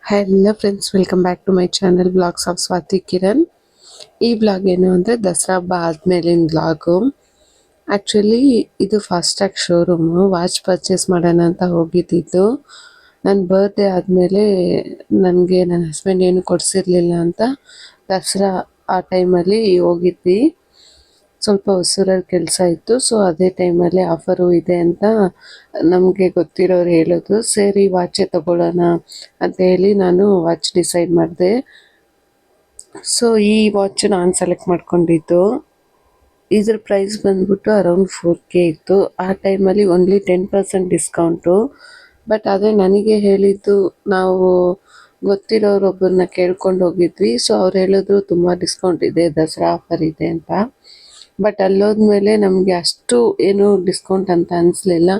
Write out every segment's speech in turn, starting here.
Hello friends, welcome back to my channel blogs of Swathi Kiran. ಈ blog ಏನು ಅಂದರೆ ದಸರಾ ಹಬ್ಬ ಆದಮೇಲಿನ ಬ್ಲಾಗು. ಆ್ಯಕ್ಚುಲಿ ಇದು ಫಾಸ್ಟ್ಯಾಗ್ ಶೋರೂಮು. ವಾಚ್ ಪರ್ಚೇಸ್ ಮಾಡೋಣ ಅಂತ ಹೋಗಿದ್ದಿದ್ದು. ನನ್ನ ಬರ್ತ್ಡೇ ಆದಮೇಲೆ ನನಗೆ ನನ್ನ ಹಸ್ಬೆಂಡ್ ಏನು ಕೊಡಿಸಿರ್ಲಿಲ್ಲ ಅಂತ ದಸರಾ ಆ ಟೈಮಲ್ಲಿ ಹೋಗಿದ್ವಿ. ಸ್ವಲ್ಪ ಹೊಸೂರಲ್ಲಿ ಕೆಲಸ ಇತ್ತು. ಸೊ ಅದೇ ಟೈಮಲ್ಲಿ ಆಫರು ಇದೆ ಅಂತ ನಮಗೆ ಗೊತ್ತಿರೋರು ಹೇಳಿದ್ರು. ಸರಿ ವಾಚೇ ತಗೊಳ್ಳೋಣ ಅಂತ ಹೇಳಿ ನಾನು ವಾಚ್ ಡಿಸೈಡ್ ಮಾಡಿದೆ. ಸೊ ಈ ವಾಚ್ ನಾನು ಸೆಲೆಕ್ಟ್ ಮಾಡ್ಕೊಂಡಿದ್ದು. ಇದ್ರ ಪ್ರೈಸ್ ಬಂದ್ಬಿಟ್ಟು ಅರೌಂಡ್ 4K ಇತ್ತು. ಆ ಟೈಮಲ್ಲಿ ಓನ್ಲಿ 10% ಡಿಸ್ಕೌಂಟು. ಬಟ್ ಅದೇ ನನಗೆ ಹೇಳಿದ್ದು, ನಾವು ಗೊತ್ತಿರೋರೊಬ್ಬರನ್ನ ಕೇಳ್ಕೊಂಡು ಹೋಗಿದ್ವಿ. ಸೊ ಅವ್ರು ಹೇಳಿದ್ರು ತುಂಬ ಡಿಸ್ಕೌಂಟ್ ಇದೆ, ದಸರಾ ಆಫರ್ ಇದೆ ಅಂತ. ಬಟ್ ಅಲ್ಲೋದ್ಮೇಲೆ ನಮಗೆ ಅಷ್ಟು ಏನು ಡಿಸ್ಕೌಂಟ್ ಅಂತ ಅನಿಸ್ಲಿಲ್ಲ.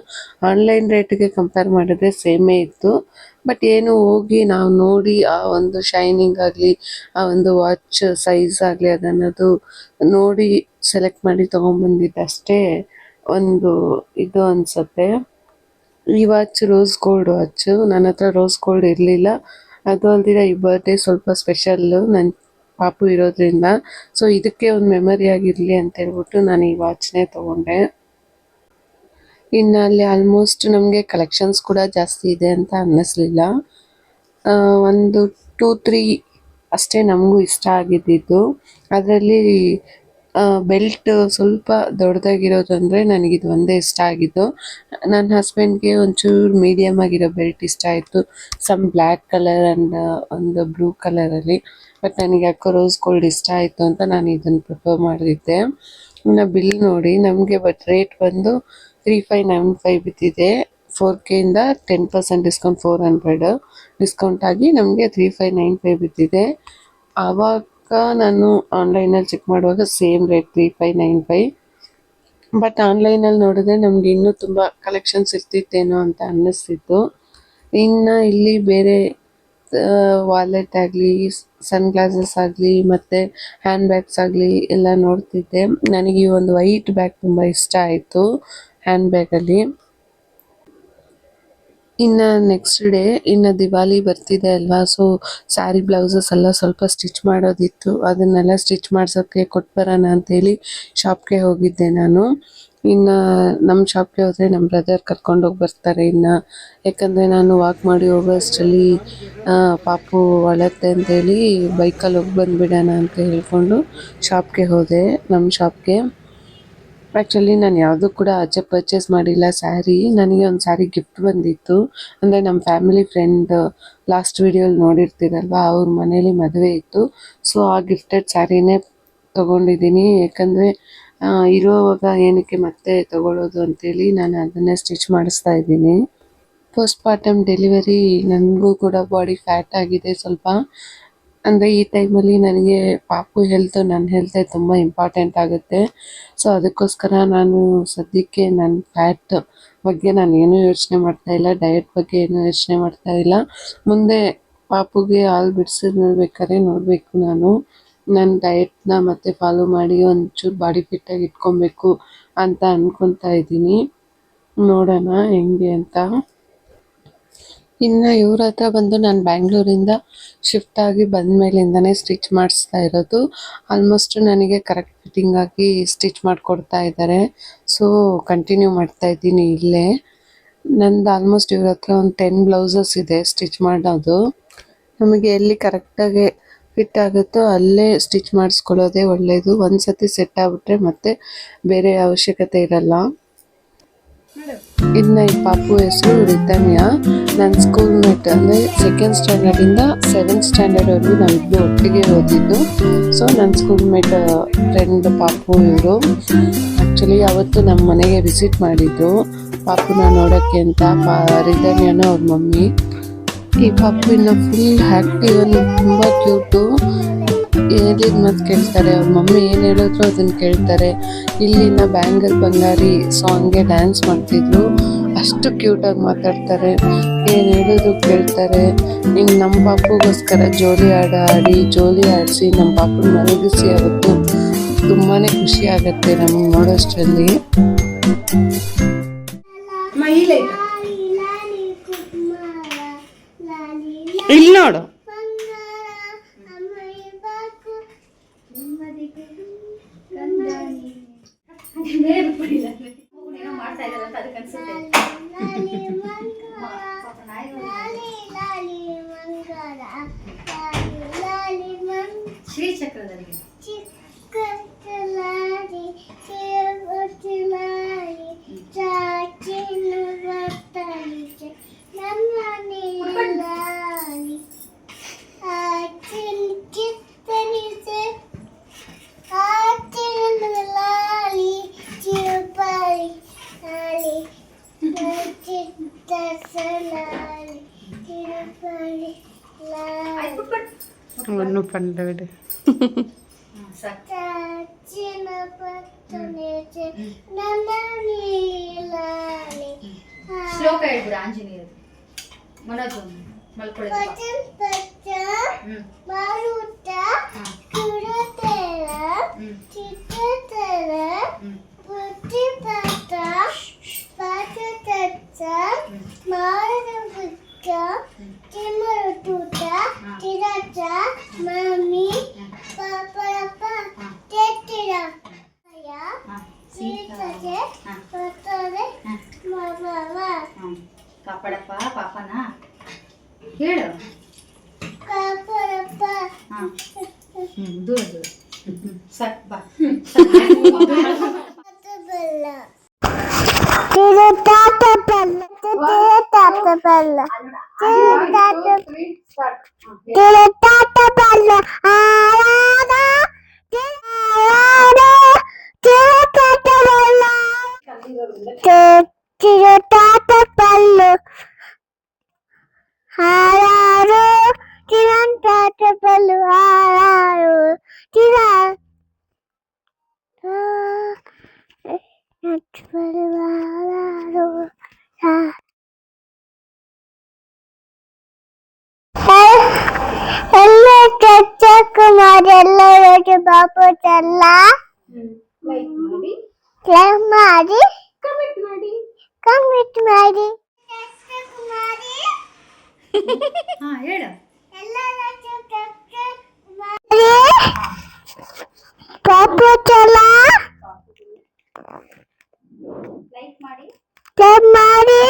ಆನ್ಲೈನ್ ರೇಟಿಗೆ ಕಂಪೇರ್ ಮಾಡಿದ್ರೆ ಸೇಮೇ ಇತ್ತು. ಬಟ್ ಏನು ಹೋಗಿ ನಾವು ನೋಡಿ ಆ ಒಂದು ಶೈನಿಂಗ್ ಆಗಲಿ, ಆ ಒಂದು ವಾಚ್ ಸೈಜ್ ಆಗಲಿ ಅದನ್ನದು ನೋಡಿ ಸೆಲೆಕ್ಟ್ ಮಾಡಿ ತೊಗೊಂಬಂದಿದ್ದಷ್ಟೇ ಒಂದು ಇದು ಅನಿಸುತ್ತೆ. ಈ ವಾಚ್ ರೋಸ್ ಗೋಲ್ಡ್ ವಾಚು. ನನ್ನ ಹತ್ರ ರೋಸ್ ಗೋಲ್ಡ್ ಇರಲಿಲ್ಲ. ಅದು ಅಲ್ದಿರ ಈ ಬರ್ಡೇ ಸ್ವಲ್ಪ ಸ್ಪೆಷಲ್ಲು ನನ್ನ ಪಾಪು ಇರೋದ್ರಿಂದ. ಸೊ ಇದಕ್ಕೆ ಒಂದು ಮೆಮರಿ ಆಗಿರಲಿ ಅಂತ ಹೇಳ್ಬಿಟ್ಟು ನಾನು ಈ ವಾಚ್ನೇ ತೊಗೊಂಡೆ. ಇನ್ನು ಅಲ್ಲಿ ಆಲ್ಮೋಸ್ಟ್ ನಮಗೆ ಕಲೆಕ್ಷನ್ಸ್ ಕೂಡ ಜಾಸ್ತಿ ಇದೆ ಅಂತ ಅನ್ನಿಸ್ಲಿಲ್ಲ. ಒಂದು 2-3 ಅಷ್ಟೇ ನಮಗೂ ಇಷ್ಟ ಆಗಿದ್ದಿದ್ದು. ಅದರಲ್ಲಿ ಬೆಲ್ಟ್ ಸ್ವಲ್ಪ ದೊಡ್ಡದಾಗಿರೋದು ಅಂದರೆ ನನಗಿದು ಒಂದೇ ಇಷ್ಟ ಆಗಿದ್ದು. ನನ್ನ ಹಸ್ಬೆಂಡ್ಗೆ ಒಂಚೂರು ಮೀಡಿಯಮ್ ಆಗಿರೋ ಬೆಲ್ಟ್ ಇಷ್ಟ ಆಯಿತು. ಸಮ್ ಬ್ಲ್ಯಾಕ್ ಕಲರ್ ಆ್ಯಂಡ್ ಒಂದು ಬ್ಲೂ ಕಲರಲ್ಲಿ. ಬಟ್ ನನಗೆ ಯಾಕೋ ರೋಸ್ ಗೋಲ್ಡ್ ಇಷ್ಟ ಆಯಿತು ಅಂತ ನಾನು ಇದನ್ನು ಪ್ರಿಫರ್ ಮಾಡಿದ್ದೆ. ಇನ್ನು ಬಿಲ್ ನೋಡಿ, ನಮಗೆ ಬಟ್ ರೇಟ್ ಬಂದು 3595 ಬಿದ್ದಿದೆ. 4K ಇಂದ 10% ಡಿಸ್ಕೌಂಟ್ 400 ಡಿಸ್ಕೌಂಟ್ ಆಗಿ ನಮಗೆ 3595 ಬಿದ್ದಿದೆ. ಆವಾಗ ನಾನು ಆನ್ಲೈನಲ್ಲಿ ಚೆಕ್ ಮಾಡುವಾಗ ಸೇಮ್ ರೇಟ್ 3595. ಬಟ್ ಆನ್ಲೈನಲ್ಲಿ ನೋಡಿದ್ರೆ ನಮಗೆ ಇನ್ನೂ ತುಂಬ ಕಲೆಕ್ಷನ್ಸ್ ಇರ್ತಿತ್ತೇನೋ ಅಂತ ಅನ್ನಿಸ್ತಿತ್ತು. ಇನ್ನು ಇಲ್ಲಿ ಬೇರೆ ವಾಲೆಟ್ ಆಗಲಿ, ಸನ್ ಗ್ಲಾಸಸ್ ಆಗಲಿ ಮತ್ತು ಹ್ಯಾಂಡ್ ಬ್ಯಾಗ್ಸ್ ಆಗಲಿ ಎಲ್ಲ ನೋಡ್ತಿದ್ದೆ. ನನಗೆ ಈ ಒಂದು ವೈಟ್ ಬ್ಯಾಗ್ ತುಂಬ ಇಷ್ಟ ಆಯಿತು ಹ್ಯಾಂಡ್ ಬ್ಯಾಗಲ್ಲಿ. ಇನ್ನು ನೆಕ್ಸ್ಟ್ ಡೇ ಇನ್ನು ದಿವಾಲಿ ಬರ್ತಿದೆ ಅಲ್ವಾ. ಸೊ ಸ್ಯಾರಿ ಬ್ಲೌಸಸ್ ಎಲ್ಲ ಸ್ವಲ್ಪ ಸ್ಟಿಚ್ ಮಾಡೋದಿತ್ತು. ಅದನ್ನೆಲ್ಲ ಸ್ಟಿಚ್ ಮಾಡ್ಸೋಕ್ಕೆ ಕೊಟ್ಟು ಬರೋಣ ಅಂತೇಳಿ ಶಾಪ್ಗೆ ಹೋಗಿದ್ದೆ ನಾನು. ಇನ್ನು ನಮ್ಮ ಶಾಪ್ಗೆ ಹೋದರೆ ನಮ್ಮ ಬ್ರದರ್ ಕರ್ಕೊಂಡೋಗಿ ಬರ್ತಾರೆ. ಇನ್ನು ಯಾಕಂದರೆ ನಾನು ವಾಕ್ ಮಾಡಿ ಹೋಗೋಷ್ಟರಲ್ಲಿ ಪಾಪು ಅಳತ್ತೆ ಅಂತೇಳಿ ಬೈಕಲ್ಲಿ ಹೋಗಿ ಬಂದುಬಿಡೋಣ ಅಂತ ಹೇಳ್ಕೊಂಡು ಶಾಪ್ಗೆ ಹೋದೆ, ನಮ್ಮ ಶಾಪ್ಗೆ. ಆ್ಯಕ್ಚುಲಿ ನಾನು ಯಾವುದೂ ಕೂಡ ಆಚೆ ಪರ್ಚೇಸ್ ಮಾಡಿಲ್ಲ ಸ್ಯಾರಿ. ನನಗೆ ಒಂದು ಸ್ಯಾರಿ ಗಿಫ್ಟ್ ಬಂದಿತ್ತು. ಅಂದರೆ ನಮ್ಮ ಫ್ಯಾಮಿಲಿ ಫ್ರೆಂಡ್ ಲಾಸ್ಟ್ ವೀಡಿಯೋಲಿ ನೋಡಿರ್ತೀರಲ್ವ, ಅವ್ರ ಮನೇಲಿ ಮದುವೆ ಇತ್ತು. ಸೊ ಆ ಗಿಫ್ಟೆಡ್ ಸ್ಯಾರಿನೇ ತೊಗೊಂಡಿದ್ದೀನಿ. ಯಾಕಂದರೆ ಇರೋವಾಗ ಏನಕ್ಕೆ ಮತ್ತೆ ತೊಗೊಳ್ಳೋದು ಅಂತೇಳಿ ನಾನು ಅದನ್ನೇ ಸ್ಟಿಚ್ ಮಾಡಿಸ್ತಾ ಇದ್ದೀನಿ. ಪೋಸ್ಟ್ ಪಾರ್ಟಮ್ ಡೆಲಿವರಿ ನನಗೂ ಕೂಡ ಬಾಡಿ ಫ್ಯಾಟ್ ಆಗಿದೆ ಸ್ವಲ್ಪ. ಅಂದರೆ ಈ ಟೈಮಲ್ಲಿ ನನಗೆ ಪಾಪು ಹೆಲ್ತು ನನ್ನ ಹೆಲ್ತೇ ತುಂಬ ಇಂಪಾರ್ಟೆಂಟ್ ಆಗುತ್ತೆ. ಸೊ ಅದಕ್ಕೋಸ್ಕರ ನಾನು ಸದ್ಯಕ್ಕೆ ನನ್ನ ಫ್ಯಾಟ್ ಬಗ್ಗೆ ನಾನು ಏನೂ ಯೋಚನೆ ಮಾಡ್ತಾಯಿಲ್ಲ. ಡಯಟ್ ಬಗ್ಗೆ ಏನೂ ಯೋಚನೆ ಮಾಡ್ತಾಯಿಲ್ಲ. ಮುಂದೆ ಪಾಪುಗೆ ಹಾಲು ಬಿಡಿಸಿದ್ಮೇಲೆ ಬೇಕಾದ್ರೆ ನೋಡಬೇಕು. ನನ್ನ ಡಯಟ್ನ ಮತ್ತೆ ಫಾಲೋ ಮಾಡಿ ಒಂಚೂರು ಬಾಡಿ ಫಿಟ್ಟಾಗಿ ಇಟ್ಕೊಬೇಕು ಅಂತ ಅಂದ್ಕೊತಾ ಇದ್ದೀನಿ. ನೋಡೋಣ ಹೆಂಗೆ ಅಂತ. ಇನ್ನು ಇವ್ರ ಹತ್ರ ಬಂದು ನಾನು ಬ್ಯಾಂಗ್ಳೂರಿಂದ ಶಿಫ್ಟ್ ಆಗಿ ಬಂದ ಮೇಲಿಂದನೇ ಸ್ಟಿಚ್ ಮಾಡಿಸ್ತಾ ಇರೋದು. ಆಲ್ಮೋಸ್ಟ್ ನನಗೆ ಕರೆಕ್ಟ್ ಫಿಟ್ಟಿಂಗಾಗಿ ಸ್ಟಿಚ್ ಮಾಡಿಕೊಡ್ತಾ ಇದ್ದಾರೆ. ಸೊ ಕಂಟಿನ್ಯೂ ಮಾಡ್ತಾ ಇದ್ದೀನಿ ಇಲ್ಲೇ. ನಂದು ಆಲ್ಮೋಸ್ಟ್ ಇವ್ರ ಹತ್ರ ಒಂದು 10 ಬ್ಲೌಸಸ್ ಇದೆ ಸ್ಟಿಚ್ ಮಾಡೋದು. ನಮಗೆ ಎಲ್ಲಿ ಕರೆಕ್ಟಾಗಿ ಫಿಟ್ ಆಗುತ್ತೋ ಅಲ್ಲೇ ಸ್ಟಿಚ್ ಮಾಡಿಸ್ಕೊಳ್ಳೋದೇ ಒಳ್ಳೆಯದು. ಒಂದು ಸತಿ ಸೆಟ್ ಆಗಿಬಿಟ್ರೆ ಮತ್ತೆ ಬೇರೆ ಅವಶ್ಯಕತೆ ಇರಲ್ಲ. ಇನ್ನು ಈ ಪಾಪು ಹೆಸರು ರಿತನ್ಯ. ನನ್ನ ಸ್ಕೂಲ್ ಮೇಟ್. ಅಂದರೆ 2nd ಸ್ಟ್ಯಾಂಡರ್ಡಿಂದ 7th ಸ್ಟ್ಯಾಂಡರ್ಡ್ವರೆಗೂ ನಾವಿಬ್ಬರು ಒಟ್ಟಿಗೆ ಓದಿದ್ದು. ಸೊ ನನ್ನ ಸ್ಕೂಲ್ ಮೇಟ್ ಫ್ರೆಂಡ್ ಪಾಪು ಇವರು. ಆ್ಯಕ್ಚುಲಿ ಅವತ್ತು ನಮ್ಮ ಮನೆಗೆ ವಿಸಿಟ್ ಮಾಡಿದ್ದು ಪಾಪುನ ನೋಡೋಕ್ಕೆ ಅಂತ. ರಿತನ್ಯನೂ ಅವ್ರ ಮಮ್ಮಿ. ಈ ಪಾಪು ಇನ್ನು ಫುಲ್ ಆ್ಯಕ್ಟಿವ್, ತುಂಬ ಕ್ಯೂಟು. ಹೇಳಿದ ಮಾತು ಕೇಳ್ತಾರೆ. ಅವ್ರ ಮಮ್ಮಿ ಏನು ಹೇಳಿದ್ರು ಅದನ್ನು ಕೇಳ್ತಾರೆ. ಇಲ್ಲಿನ ಬ್ಯಾಂಗಲ್ ಬಂಗಾರಿ ಸಾಂಗ್ಗೆ ಡ್ಯಾನ್ಸ್ ಮಾಡ್ತಿದ್ರು. ಅಷ್ಟು ಕ್ಯೂಟಾಗಿ ಮಾತಾಡ್ತಾರೆ, ಏನು ಹೇಳಿದ್ರು ಕೇಳ್ತಾರೆ. ಇನ್ನು ನಮ್ಮ ಪಾಪುಗೋಸ್ಕರ ಜೋಲಿ ಆಡಿಸಿ ನಮ್ಮ ಪಾಪುನ ಮಲಗಿಸಿ ಅವತ್ತು ತುಂಬಾ ಖುಷಿ ಆಗುತ್ತೆ ನಮಗೆ ನೋಡೋಷ್ಟರಲ್ಲಿ. ಇಲ್ಲಿ ನೋಡು. ಶ್ರೀಚಕ್ರದಲ್ಲಿ ஒன்றும் பண்ணல விடு. ಶ್ಲೋಕ ಹೇಳ್ಬಿಡು ಆಂಜನೇಯರು. ಮನೋಜ್ ಮಲ್ಕೊಳ್ಳಿ. ಕಾಪಾಡಪ್ಪ ಪಾಪನ ಹೇಳು. ದೂರ ದೂರ ಸಾಕು ಬಾ. ಎಲ್ಲರೂ ಬಾಬು ಚೆಲ್ಲ ಲೈಕ್ ಮಾಡಿ ಕಮೆಂಟ್ ಮಾಡಿ ಹಾ ಹೇಳು. ಬಾಬು ಚೆಲ್ಲ ಲೈಕ್ ಮಾಡಿ ಮಾಡಿ